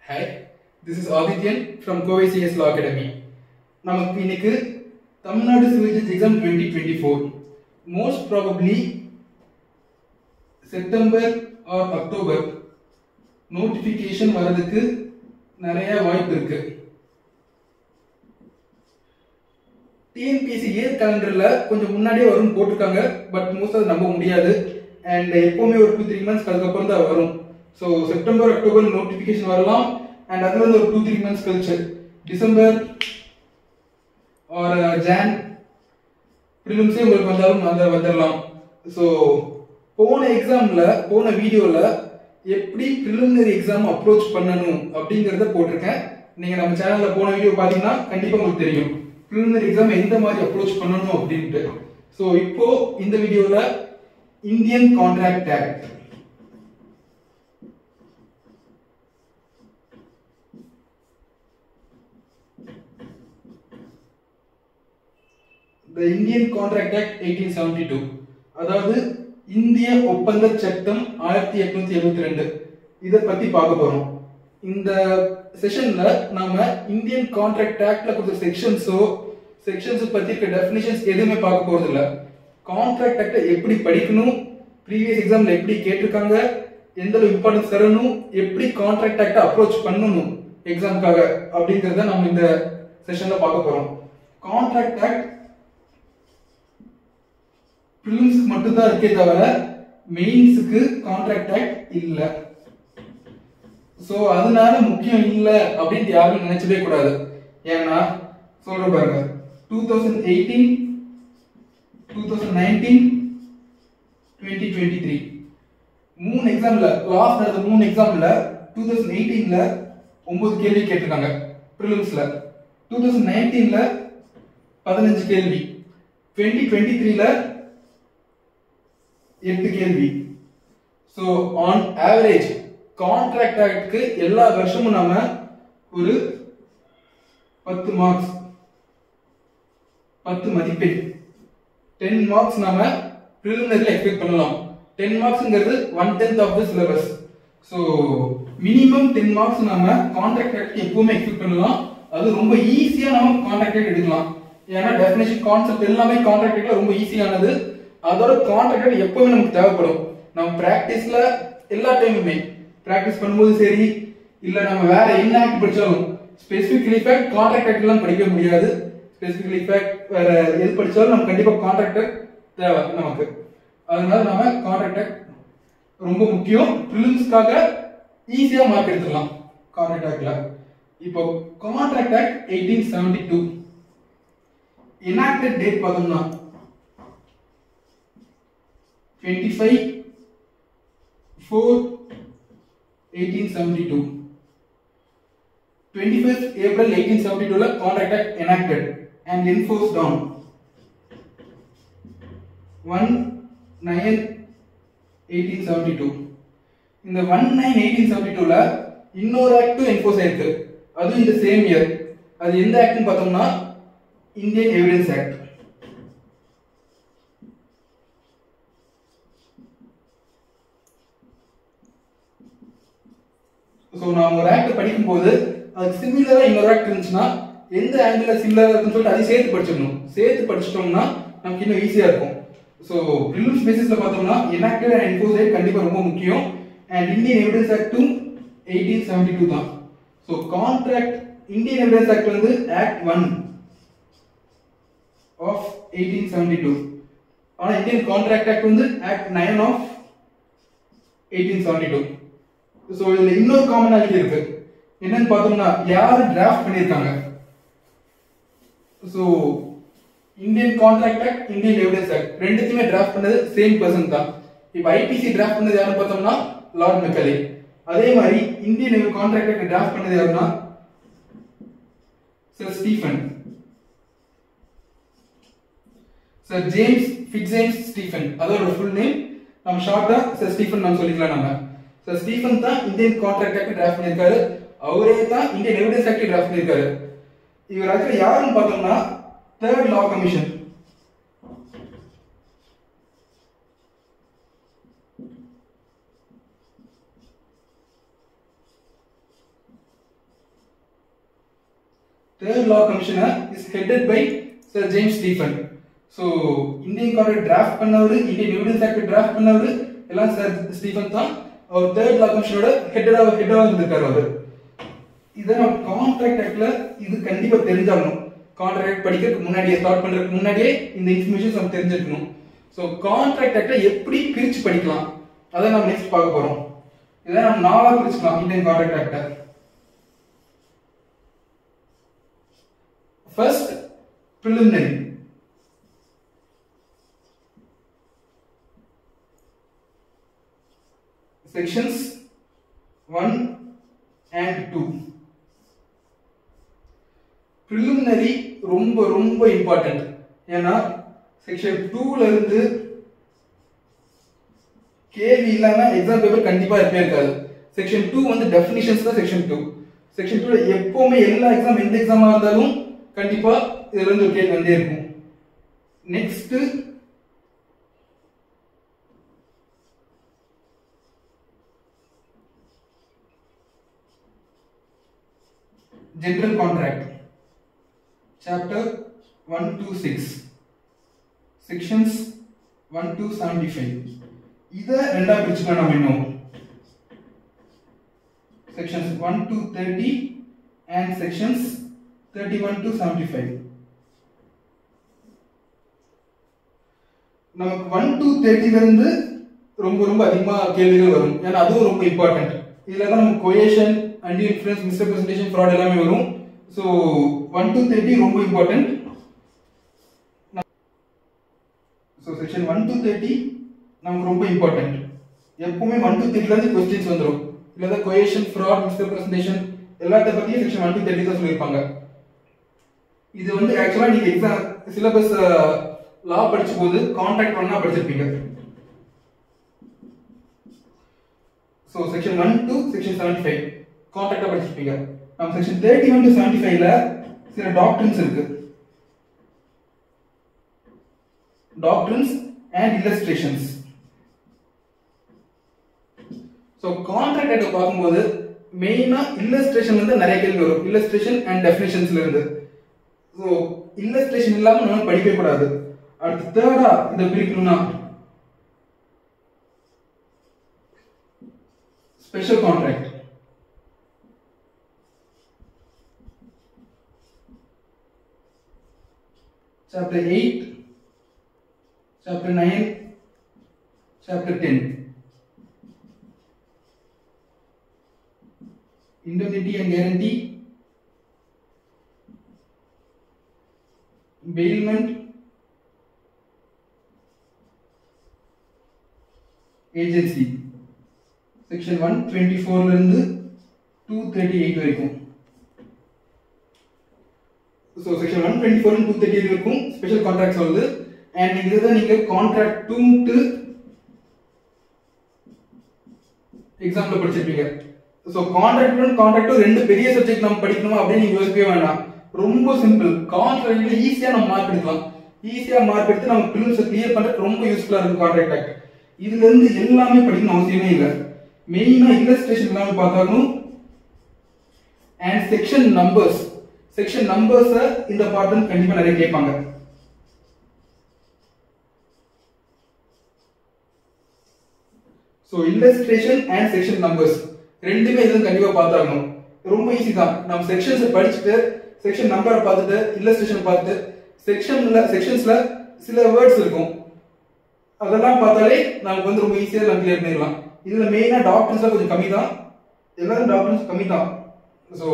Hi, this is Adityan from Kovai CS Law Academy. நமக்கு இன்னைக்கு Tamil Nadu civil judge exam 2024 most probably September R October notification வரதுக்கு நிறைய வாய்ப்பு இருக்கு. டிஎன்பிஎஸ்சி இயர் கேலண்டர்ல கொஞ்சம் முன்னாடியே வரும்னு போட்டிருக்காங்க, பட் மோஸ்ட் அது நம்ப முடியாது. அண்ட் எப்பவுமே ஒரு 2-3 மந்த்ஸ் அதுக்கப்புறம் தான் வரும். ஸோ செப்டம்பர் அக்டோபர் நோட்டிஃபிகேஷன் வரலாம். அண்ட் அதுல இருந்து ஒரு 2-3 மந்த்ஸ் கழிச்சு டிசம்பர் ஆர் ஜான் ப்ரிலிம்ஸே உங்களுக்கு வந்தாலும் வந்துடலாம். ஸோ போன வீடியோல எப்படி ப்ரிலிமினரி எக்ஸாம் அப்ரோச் பண்ணணும் அப்படிங்கறத போட்டிருக்கேன். நீங்க நம்ம சேனல்ல போன வீடியோ பாத்தீங்கன்னா கண்டிப்பா உங்களுக்கு தெரியும் ப்ரிலிமினரி எக்ஸாம் எந்த மாதிரி அப்ரோச் பண்ணணும் அப்படின்ட்டு. ஸோ இப்போ இந்த வீடியோல Indian contract act, The Indian Contract Act 1872, அதாவது இந்திய ஒப்பந்த சட்டம் 1872 இத பத்தி பார்க்க போறோம். இந்த செஷன்ல நாம இந்தியன் கான்ட்ராக்ட் ஆக்ட்ல கொடுத்த செக்ஷன்ஸ் பத்தி இருக்க டெஃபினிஷன்ஸ் எதுவுமே பார்க்க போறது இல்ல. கான்ட்ராக்ட் ஆக்ட் எப்படி படிக்கணும், ப்ரீவியஸ் எக்ஸாம்ல எப்படி கேட்டிருக்காங்க, எந்த அளவு இம்பார்ட்டன்ஸ் தரணும், எப்படி கான்ட்ராக்ட் ஆக்ட் அப்ரோச் பண்ணணும் எக்ஸாம்க்காக அப்படிங்கறத நம்ம இந்த செஷன்ல பார்க்க போறோம். கான்ட்ராக்ட் ஆக்ட் பிலிம்ஸ்க்கு மட்டும் தான் இருக்கே தவிர மெயின்ஸ்க்கு கான்ட்ராக்ட் ஆக்ட் இல்ல. சோ அதனால முக்கியம் இல்ல அப்படின்னு யாரும் நினைச்சவே கூடாது. ஏன்னா சொல்ற பாருங்க, 2018, 2019, 2023 மூணு எக்ஸாம்ல லாஸ்ட் நடந்த 3 எக்ஸாம்ல 2018ல 9 கேள்வி கேட்டிருக்காங்க பிலிம்ஸ்ல, 2019ல 15 கேள்வி, 2023ல 8 கேள்வி. சோ ஆன் ஆவரேஜ் கான்ட்ராக்ட் ஆக்ட்க்கு எல்லா வருஷமும் நாம ஒரு 10 மார்க்ஸ் 10 மதிப்பெண் 10 மார்க்ஸ் நாம பிரிலிமினரில எக்ஸ்பெக்ட் பண்ணலாம். 10 மார்க்ஸ்ங்கிறது 1/10 of the syllabus. So minimum 10 marks நாம கான்ட்ராக்ட் ஆக்ட் எப்பவுமே எக்ஸ்பெக்ட் பண்ணலாம். அது ரொம்ப ஈஸியா நாம கான்ட்ராக்ட் ஆக்ட் எடுக்கலாம். ஏன்னா டெஃபினிஷன் கான்செப்ட் எல்லாமே கான்ட்ராக்ட் ஆக்ட்ல ரொம்ப ஈஸியானது. அதோட கான்ட்ராக்ட் ஆக்ட் எப்பவுமே நமக்கு தேவைப்படும். நம்ம பிராக்டிஸ்ல எல்லா டைமுமே பிராக்டிஸ் பண்ணும்போது சரி, இல்ல நம்ம வேற என்ன ஆக்ட் படிச்சாலும் ஸ்பெசிபிக் எஃபெக்ட் கான்ட்ராக்ட் ஆக்ட் எல்லாம் படிக்க முடியாது. ஸ்பெசிபிக் எஃபெக்ட் வேற எது படிச்சாலும் நம்ம கண்டிப்பா கான்ட்ராக்ட் ஆக்ட் தேவை நமக்கு. அதனால நாம கான்ட்ராக்ட் ஆக்ட் ரொம்ப முக்கியம். பிலிம்ஸ்க்காக ஈஸியா மார்க் எடுத்துக்கலாம் கான்ட்ராக்ட் ஆக்ட்ல. இப்போ கான்ட்ராக்ட் ஆக்ட் 1872 enacted டேட் பார்த்தோம்னா 25/4/1872, 25th April 1872 ல contract act enacted and enforced on 1/9/1872. இந்த 1/9/1872 ல இன்னொரு ஆக்ட் என்ஃபோர்ஸ் ஆயிருக்கு. அது இந்த சேம் இயர். அது எந்த ஆக்ட்னு பார்த்தோம்னா இந்தியன் எவிடன்ஸ் ஆக்ட். சோ நாம ஒரு ஆக்ட் படிக்கும்போது அதுக்கு சிமிலரா இன்னொரு ஆக்ட் இருந்துச்சுன்னா எந்த ஆங்கிள் சிமிலரா இருக்குன்னு சொல்லிட்டு அதை சேர்த்து படிச்சிடணும். சேர்த்து படிச்சிட்டோம்னா நமக்கு இன்னும் ஈஸியா இருக்கும். சோ பிரிலிம்ஸ் பேசிஸ்ல பார்த்தோம்னா enacted and enforced ஆக்ட் கண்டிப்பா ரொம்ப முக்கியம். அண்ட் இந்தியன் எவிடன்ஸ் ஆக்டும் 1872 தான். So contract Indian evidence act வந்து ஆக்ட் 1 of 1872. ஆனா இந்தியன் கான்ட்ராக்ட் ஆக்ட் வந்து ஆக்ட் 9 of 1872. சோ இதுல இன்னொரு காமனாலிட்டி இருக்கு. என்னன்னு பார்த்தோம்னா யாரு டிராஃப்ட் பண்ணிருக்காங்க. So Indian contract act, Indian evidence act ரெண்டுத்துமே டிராஃப்ட் பண்ணது சேம் பர்சன் தான். இப்போ ஐபிசி டிராஃப்ட் பண்ணது யாருன்னு பார்த்தோம்னா லார்ட் மெக்கலே. அதே மாதிரி இந்தியன் கான்ட்ராக்ட் ஆக்ட் டிராஃப்ட் பண்ணது யாருன்னா sir Stephen, sir James Fitzjames Stephen. அதோட ஃபுல் நேம் நம்ம ஷார்ட்டா சர் ஸ்டீஃபன் நம்ம சொல்லிக்கலாம். நம்ம சர் ஸ்டீஃபன் தான் இந்தியன் கான்ட்ராக்ட் ஆக்ட் டிராஃப்ட் பண்ணிருக்காரு. அவரே தான் இந்தியன் எவிடன்ஸ் ஆக்ட் டிராஃப்ட் பண்ணிருக்காரு. இவர் ஆக்சுவலி யாருன்னு பார்த்தோம்னா third law commission. third law commissioner is headed by Sir James Stephen. So Indian contract draft பண்ணவரு, Indian Evidence Act draft பண்ணவரு எல்லாம் Sir Stephen தான். அவர் third law commissioner ஹெட்டா இருந்திருக்காரு அவர். இத நம்ம கான்ட்ராக்ட் ஆக்ட்ல இது கண்டிப்பா தெரிஞ்சாகணும். கான்ட்ராக்ட் படிக்கிறதுக்கு முன்னாடியே ஸ்டார்ட் பண்றதுக்கு முன்னாடியே இந்த இன்ஃபர்மேஷன்ஸ் நம்ம தெரிஞ்சிருக்கணும். சோ கான்ட்ராக்ட் ஆக்ட்ல எப்படி பிரிச்சு படிக்கலாம் அத நம்ம நெக்ஸ்ட் பார்க்க போறோம். இத நம்ம நாலா பிரிச்சுக்கலாம் Indian contract act. First preliminary. Sections 1 and 2. Preliminary ரொம்ப important. ஏன்னா செக்ஷன் 2ல இருந்து கேள்வி இல்லாம எக்ஸாம் பேப்பர் கண்டிப்பா இருக்காது. செக்ஷன் 2 வந்து டெஃபினிஷன்ஸ் தான் செக்ஷன் 2. செக்ஷன் 2ல எப்பவுமே எல்லா எக்ஸாம் எந்த எக்ஸாமா இருந்தாலும் கண்டிப்பா இதுல இருந்து ஒரு கேள்வி வந்தே இருக்கும். Next general contract, chapter 1 to 6, sections 1 to 75. இத ரெண்டா பிரிச்சுக்கலாம் நாம இன்னும். sections 1 to 30 and sections 31 to 75. நமக்கு 1 to 30 ல இருந்து ரொம்ப அதிகமா கேள்விகள் வரும். ஏன்னா அதுவும் ரொம்ப இம்பார்ட்டன்ட். இதுல தான் நம்ம coercion, undue influence, misrepresentation, fraud எல்லாமே வரும். So 1 to 30 ரொம்ப இம்பார்ட்டன்ட். So section 1 to 30 நமக்கு ரொம்ப இம்பார்ட்டன்ட். எப்பவுமே 1 to 30 ல இருந்து क्वेश्चंस வந்துரும். இல்ல coercion, fraud, misrepresentation எல்லாத்த பத்தியும் section 1 to 30 தான் சொல்லிருப்பாங்க. இது வந்து ஆக்சுவலா நீங்க எக்ஸாம் சிலபஸ் லா படிச்சபோது கான்ட்ராக்ட் 1 படிச்சிருப்பீங்க. So section 1 to section 75 contract படிச்சிருப்பீங்க. நம்ம செக்ஷன் 31 to 75 ல சில டாக்ட்ரின்ஸ் இருக்கு. Doctrines and illustrations. So contract act பாக்கும்போது மெயினா இல்லஸ்ட்ரேஷன்ல இருந்து நிறைய கேள்வி வரும். இல்லஸ்ட்ரேஷன் அண்ட் டெஃபினிஷன்ஸ்ல இருந்து. சோ இல்லஸ்ட்ரேஷன் இல்லாம நம்ம படிக்கவே கூடாது. அடுத்து தேர்டா இத பிரிக்கணும்னா special contract. Chapter 8, Chapter 9, Chapter 10. Indemnity and guarantee, bailment, agency. Section 124 ல இருந்து 238 வரைக்கும். So section 124 and 238 இருக்கும் ஸ்பெஷல் கான்ட்ராக்ட்ஸ் வருது. and இதுதான் நீங்க கான்ட்ராக்ட் 2 டு எக்ஸாம்ல படிச்சிருப்பீங்க. சோ கான்ட்ராக்ட் 1 கான்ட்ராக்ட் 2 ரெண்டு பெரிய சப்ஜெக்ட் நம்ம படிக்கணுமா அப்படி நீங்க யோசிக்கவே வேண்டாம். ரொம்ப சிம்பிள். கான்ட்ராக்ட்ல ஈஸியா நம்ம மார்க் எடுக்கலாம். ஈஸியா மார்க் எடுத்து நம்ம பிரிலிம்ஸ் கிளியர் பண்றது ரொம்ப யூஸ்ஃபுல்லா இருக்கும் கான்ட்ராக்ட் ஆக்ட். இதுல இருந்து எல்லாமே படிக்கணும் அவசியமே இல்ல. மெயினா இல்லஸ்ட்ரேஷன் எல்லாமே பார்த்தாலும் and section numbers. section numbers இந்த பாடம் கண்டிப்பா நிறைய கேட்பாங்க. so illustration and section numbers ரெண்டுமே இதுல கண்டிப்பா பார்த்தாகணும். ரொம்ப ஈஸி தான். நம்ம செக்ஷன்ஸ் படிச்சிட்டு செக்ஷன் நம்பரை பார்த்துட்டு இல்லஸ்ட்ரேஷன் பார்த்துட்டு செக்ஷன்ஸ்ல சில வேர்ட்ஸ் இருக்கும் அதெல்லாம் பார்த்தாலே நமக்கு வந்து ரொம்ப ஈஸியா நம்ம கிளியர் பண்ணிடலாம். இதுல மெயினா டாக்டர்ஸ் கொஞ்சம் கம்மி தான். எல்லாரும் டாக்டர்ஸ் கம்மி தான். சோ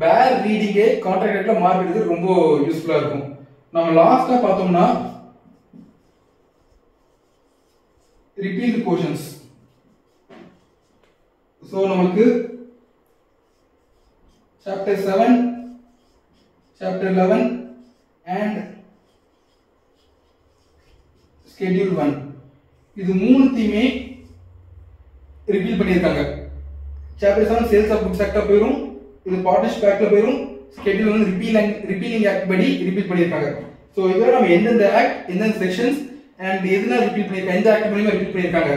பேர் ரீடிங்கே கான்ட்ராக்ட் ஆக்ட்ல மார்க் எடுக்கிறது ரொம்ப யூஸ்ஃபுல்லா இருக்கும். நம்ம லாஸ்டா பார்த்தோம்னா ரிப்பீட் போர்ஷன்ஸ். சோ நமக்கு chapter 7, chapter 11 and schedule 1 இது மூணுத்தையுமே ரிப்பீட் பண்ணிருக்காங்க. chapter 7 சேல்ஸ் ஆஃப் புக்ஸ் ஆக்டா போயிரும். இது பார்ட்னர்ஷிப் ஆக்ட்ல போயிரும். ஸ்கெட்யூல் வந்து ரிப்பீலிங் ஆக்ட் படி ரிப்பீட் பண்ணிருக்காங்க. சோ இதெல்லாம் நம்ம எந்தெந்த ஆக்ட் எந்தெந்த செக்ஷன்ஸ் அண்ட் எதுனா ரிப்பீட் பண்ணிருக்காங்க எந்த ஆக்ட் மூலமா ரிப்பீட் பண்ணிருக்காங்க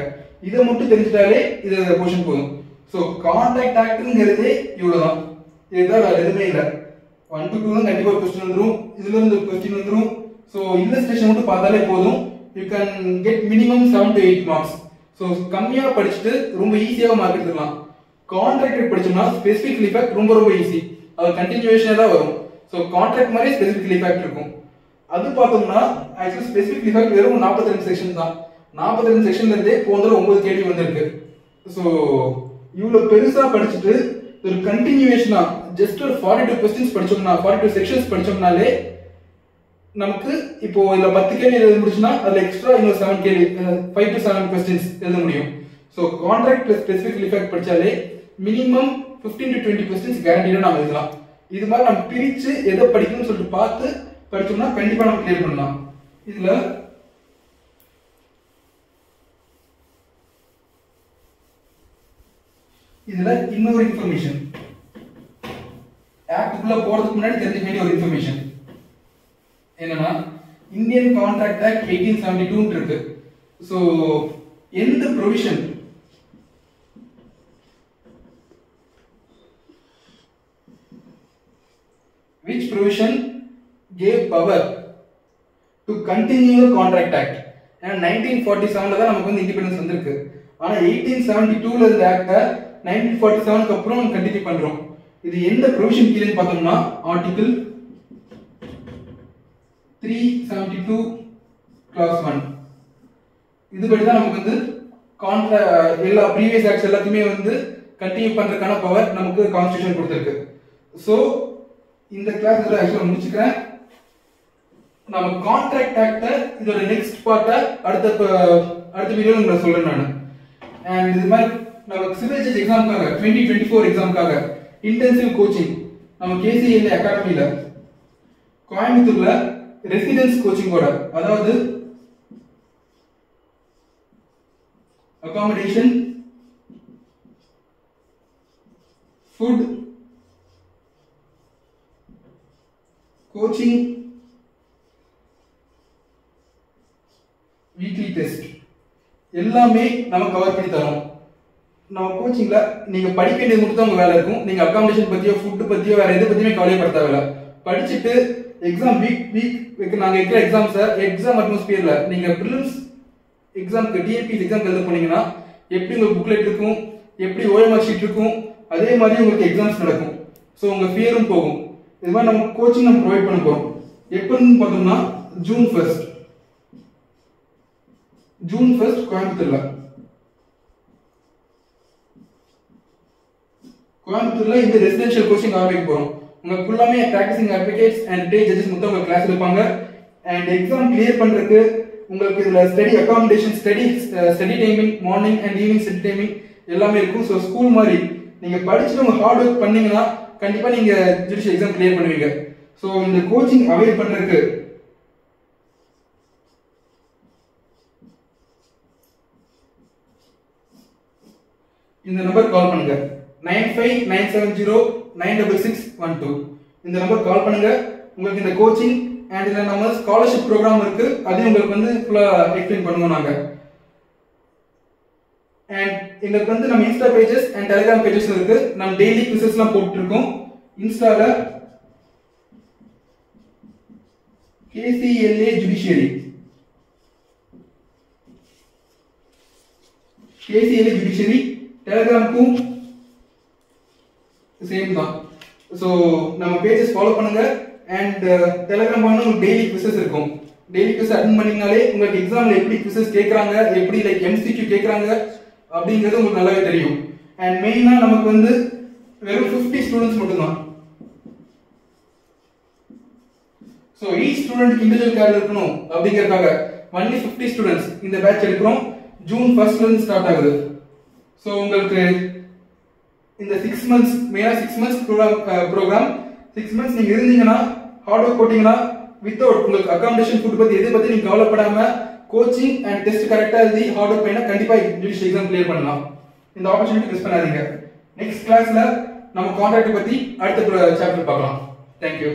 இதை மட்டும் தெரிஞ்சிட்டாலே இது போர்ஷன் போதும். சோ கான்ட்ராக்ட் ஆக்ட்ங்கிறது இவ்வளவுதான். இதுதான் வேற எதுவுமே இல்ல. 1 to 2 கண்டிப்பா क्वेश्चन வந்துரும், இதுல இருந்து क्वेश्चन வந்துரும். சோ இல்லஸ்ட்ரேஷன் மட்டும் பார்த்தாலே போதும், you can get minimum 7 to 8 marks. So கம்மியா படிச்சிட்டு ரொம்ப ஈஸியா மார்க் எடுத்துக்கலாம். கான்ட்ராக்ட் படிச்சோம்னா ஸ்பெசிஃபிக் எஃபெக்ட் ரொம்ப ரொம்ப ஈஸி, அது கண்டினியூவேஷனா தான் வரும். சோ கான்ட்ராக்ட் மாதிரி ஸ்பெசிஃபிக் எஃபெக்ட் இருக்கும். அது பார்த்தோம்னா ஆக்சுவலி ஸ்பெசிஃபிக் எஃபெக்ட் வெறும் 42 செக்ஷன் தான். 42 செக்ஷன்ல இருந்தே போன்ற 9 கேள்வி வந்திருக்கு. சோ இவ்வளவு பெருசா படிச்சுட்டு ஒரு கண்டினியூவேஷனா ஜஸ்ட் ஒரு 42 क्वेश्चंस படிச்சோம்னா 42 செக்ஷன்ஸ் படிச்சோம்னாலே நமக்கு இப்போ இதுல 10 கேள்வி எழுத முடிச்சுனா அதுல எக்ஸ்ட்ரா இன்னொரு 7 கேள்வி 5 to 7 क्वेश्चंस எழுத முடியும். So contract plus specific effect படிச்சாலே மினிமம் 15 to 20 क्वेश्चंस கேரண்டியா நாம எழுதலாம். இது மாதிரி நம்ம பிரிச்சு எதை படிக்கணும்னு சொல்லிட்டு பார்த்து படிச்சோம்னா கண்டிப்பா நம்ம கிளியர் பண்ணலாம். இதுல இன்னொரு இன்ஃபர்மேஷன், ஆக்டுக்குள்ள போறதுக்கு முன்னாடி தெரிஞ்சுக்க வேண்டிய ஒரு இன்ஃபர்மேஷன் என்னன்னா, இந்தியன் கான்ட்ராக்ட் ஆக்ட் 1872 இருக்கு. சோ எந்த provision which provision gave power to continue the contract act? and 1947 தான் நமக்கு வந்து இண்டிபெண்டன்ஸ் வந்திருக்கு. ஆனா 1872 ல இருந்த ஆக்ட 1947 க்கு அப்புறம் நம்ம கண்டினியூ பண்றோம். இது எந்த ப்ரொவிஷன் கீழன்னு பார்த்தோம்னா ஆர்டிகிள் 372 clause 1. இதுபடி தான் நமக்கு வந்து எல்லா ப்ரீவியஸ் ஆக்ட்ஸ் எல்லாத்தையுமே வந்து கண்டினியூ பண்றதுக்கான பவர் நமக்கு கான்ஸ்டிடியூஷன் கொடுத்திருக்கு. சோ இந்த கிளாஸ் இதோட ஆக்சுவலா முடிச்சுக்கிறேன். நம்ம கான்ட்ராக்ட் ஆக்ட இதோட நெக்ஸ்ட் பார்ட்ட அடுத்த வீடியோல உங்களுக்கு சொல்றேன் நான். அண்ட் இது மாதிரி நம்ம சிவில் ஜட்ஜ் எக்ஸாம்க்காக 2024 எக்ஸாம்க்காக இன்டென்சிவ் கோச்சிங் நம்ம KCL அகாடமில கோயம்புத்தூர்ல ரெசிடென்ஸ் கோச்சிங்கோட, அதாவது accommodation, food, coaching, weekly test எல்லாமே நம்ம கவர் பண்ணி தரோம். நம்ம கோச்சிங்ல நீங்க படிக்க வேண்டியது மட்டும் தான் உங்க வேலை இருக்கும். நீங்க அகாமடேஷன் பத்தியோ ஃபுட் பத்தியோ வேற எதை பத்தியுமே கவலைப்பட தேவையில்ல. படிச்சுட்டு எக்ஸாம் வீக் நாங்க இருக்கிற எக்ஸாம் அட்மாஸ்பியர்ல நீங்க பிரிலிம்ஸ் எக்ஸாம்க்கு டிஎன்பிஎஸ் எக்ஸாம் எழுத போனீங்கன்னா எப்படி உங்களுக்கு புக்லெட் இருக்கும், எப்படி ஓஎம்ஆர் ஷீட் இருக்கும், அதே மாதிரி உங்களுக்கு எக்ஸாம்ஸ் நடக்கும். ஸோ உங்க ஃபியரும் போகும். இது மாதிரி நம்ம கோச்சிங் நம்ம ப்ரொவைட் பண்ண போறோம். எப்பன்னு பார்த்தோம்னா ஜூன் 1 கோயம்புத்தூர்ல இந்த ரெசிடென்ஷியல் கோச்சிங் ஆரம்பிக்க போறோம். உங்களுக்கு ஃபுல்லாமே practising advocates and day judges மொத்தம் உங்க கிளாஸ் இருப்பாங்க. அண்ட் எக்ஸாம் கிளியர் பண்றதுக்கு உங்களுக்கு இதுல study accommodation, study timing, morning and evening study timing எல்லாமே இருக்கும். ஸோ ஸ்கூல் மாதிரி நீங்க படிச்சுட்டு உங்க ஹார்ட் ஒர்க் பண்ணீங்கன்னா கண்டிப்பா நீங்க ஜுடிஷியல் எக்ஸாம் கிளியர் பண்ணுவீங்க. ஸோ இந்த கோச்சிங் அவைல் பண்றதுக்கு இந்த நம்பர் கால் பண்ணுங்க, 9597096612. இந்த நம்பர் கால் பண்ணுங்க. உங்களுக்கு இந்த கோச்சிங் அண்ட் இதுல நம்ம ஸ்காலர்ஷிப் ப்ரோக்ராம் இருக்கு, அதையும் உங்களுக்கு வந்து ஃபுல்லா எக்ஸ்பிளைன் பண்ணுவோம் நாங்க. அண்ட் எங்களுக்கு வந்து நம்ம Insta pages and Telegram pages இருக்கு. நம்ம டெய்லி குவிசஸ்லாம் போட்டு இருக்கோம். இன்ஸ்டால KCLA ஜுடிஷியரி, டெலிகிராமுக்கும் சேம் தான். ஸோ நம்ம பேஜஸ் ஃபாலோ பண்ணுங்க. அண்ட் டெலிகிராம் பண்ணா உங்களுக்கு டெய்லி குவிசஸ் இருக்கும். டெய்லி குவிஸ் அட்டெண்ட் பண்ணீங்கனாலே உங்களுக்கு எக்ஸாம்ல எப்படி குவிசஸ் கேட்கறாங்க, எப்படி லைக் MCQ கேட்கறாங்க அப்படிங்கிறது உங்களுக்கு நல்லாவே தெரியும். அண்ட் மெயினா நமக்கு வந்து வெறும் 50 ஸ்டூடெண்ட்ஸ் மட்டும்தான். So each student individual care இருக்கணும் அப்படிங்கறதுக்காக ஒன்லி 50 ஸ்டூடெண்ட்ஸ் இந்த பேட்ச் எடுக்கிறோம். ஜூன் 1 ல இருந்து ஸ்டார்ட் ஆகுது. ஸோ உங்களுக்கு இந்த 6 months மெயினா 6 months ப்ரோக்ராம் 6 months நீங்க இருந்தீங்கன்னா ஹார்ட் ஒர்க் போட்டீங்கன்னா வித்தவுட் உங்களுக்கு அகாமடேஷன் ஃபுட் பத்தி எதை பத்தி நீங்க கவலைப்படாம கோச்சிங் அண்ட் டெஸ்ட் கரெக்டா எழுதி ஹார்ட் ஒர்க் பண்ணா கண்டிப்பா ஜுடிஷியல் எக்ஸாம் கிளியர் பண்ணலாம். இந்த ஆப்பர்ச்சுனிட்டி மிஸ் பண்ணாதீங்க. நெக்ஸ்ட் கிளாஸ்ல நம்ம கான்ட்ராக்ட் பத்தி அடுத்த சாப்டர் பார்க்கலாம். Thank you.